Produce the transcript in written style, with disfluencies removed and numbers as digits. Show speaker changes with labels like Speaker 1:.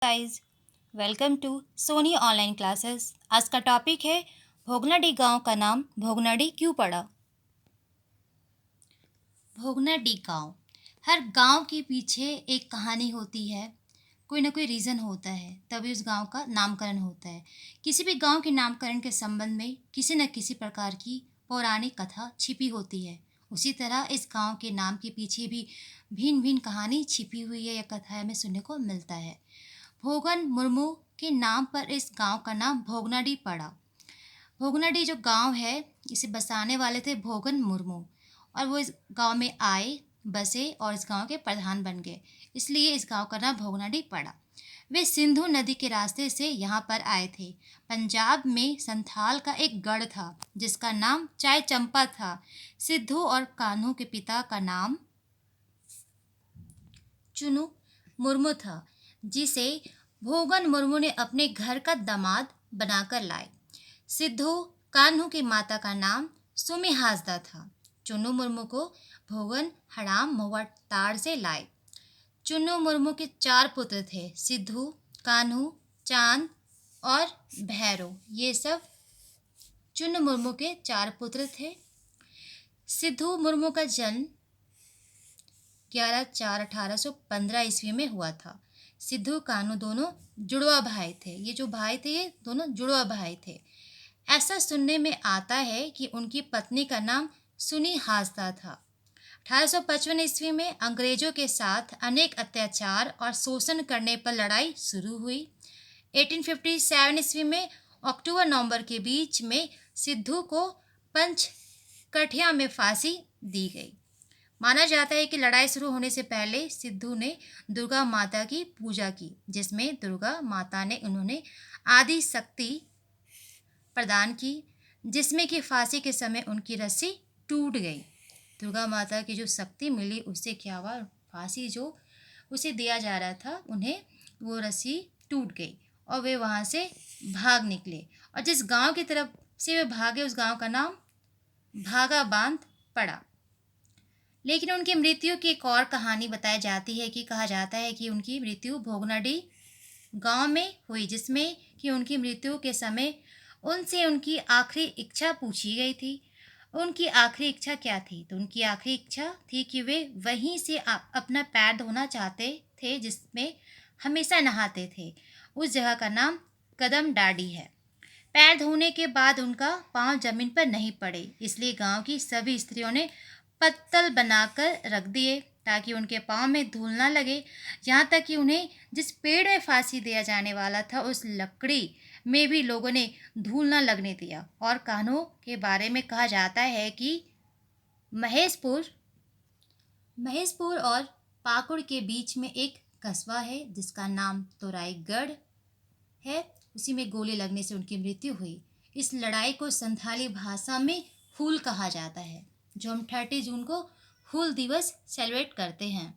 Speaker 1: Guys, welcome to Soni online classes. आज का topic है भोगनाडी गांव का नाम भोगनाडी क्यों पड़ा। भोगनाडी गांव, हर गांव के पीछे एक कहानी होती है। कोई ना कोई रीज़न होता है तभी उस गांव का नामकरण होता है। किसी भी गांव के नामकरण के संबंध में किसी न किसी प्रकार की पौराणिक कथा छिपी होती है। उसी तरह इस गांव के नाम के पीछे भी भिन्न भिन्न कहानी छिपी हुई है या कथा में सुनने को मिलता है। भोगन मुर्मू के नाम पर इस गांव का नाम भोगनाडी पड़ा। भोगनाडी जो गांव है, इसे बसाने वाले थे भोगन मुर्मू, और वो इस गांव में आए, बसे और इस गांव के प्रधान बन गए। इसलिए इस गांव का नाम भोगनाडी पड़ा। वे सिंधु नदी के रास्ते से यहाँ पर आए थे। पंजाब में संथाल का एक गढ़ था जिसका नाम चाय चंपा था। सिद्धू और कान्हू के पिता का नाम चुनू मुर्मू था, जिसे भोगन मुर्मू ने अपने घर का दामाद बनाकर लाए। सिद्धू कान्हू की माता का नाम सुमी हासदा था। चुन्नू मुर्मू को भोगन हड़ाम महुआ ताड़ से लाए। चुन्नू मुर्मू के 4 पुत्र थे, सिद्धू, कान्हू, चांद और भैरो। ये सब चुन्नू मुर्मू के 4 पुत्र थे। सिद्धू मुर्मू का जन्म 11/4/1815 ईस्वी में हुआ था। सिद्धू कान्हू दोनों जुड़वा भाई थे। ये जो भाई थे ये दोनों जुड़वा भाई थे। ऐसा सुनने में आता है कि उनकी पत्नी का नाम सुनी हासदा था। 1855 ईस्वी में अंग्रेजों के साथ अनेक अत्याचार और शोषण करने पर लड़ाई शुरू हुई। 1857 ईस्वी में अक्टूबर नवंबर के बीच में सिद्धू को पंचकठिया में फांसी दी गई। माना जाता है कि लड़ाई शुरू होने से पहले सिद्धू ने दुर्गा माता की पूजा की, जिसमें दुर्गा माता ने उन्होंने आदि शक्ति प्रदान की, जिसमें कि फांसी के समय उनकी रस्सी टूट गई। दुर्गा माता की जो शक्ति मिली उससे क्या हुआ, फांसी जो उसे दिया जा रहा था उन्हें, वो रस्सी टूट गई और वे वहाँ से भाग निकले। और जिस गांव की तरफ से वे भागे उस गांव का नाम भागा बांध पड़ा। लेकिन उनकी मृत्यु की एक और कहानी बताई जाती है कि कहा जाता है कि उनकी मृत्यु भोगनाडी गांव में हुई, जिसमें कि उनकी मृत्यु के समय उनसे उनकी आखिरी इच्छा पूछी गई थी। उनकी आखिरी इच्छा क्या थी? तो उनकी आखिरी इच्छा थी कि वे वहीं से अपना पैर धोना चाहते थे जिसमें हमेशा नहाते थे। उस जगह का नाम कदम डाडी है। पैर धोने के बाद उनका पांव जमीन पर नहीं पड़े, इसलिए गांव की सभी स्त्रियों ने पत्तल बनाकर रख दिए ताकि उनके पाँव में धूल ना लगे। यहाँ तक कि उन्हें जिस पेड़ में फांसी दिया जाने वाला था उस लकड़ी में भी लोगों ने धूल ना लगने दिया। और कान्हों के बारे में कहा जाता है कि महेशपुर महेशपुर और पाकुड़ के बीच में एक कस्बा है जिसका नाम तोराईगढ़ है। उसी में गोली लगने से उनकी मृत्यु हुई। इस लड़ाई को संथाली भाषा में हूल कहा जाता है, जो हम 30 जून को हूल दिवस सेलिब्रेट करते हैं।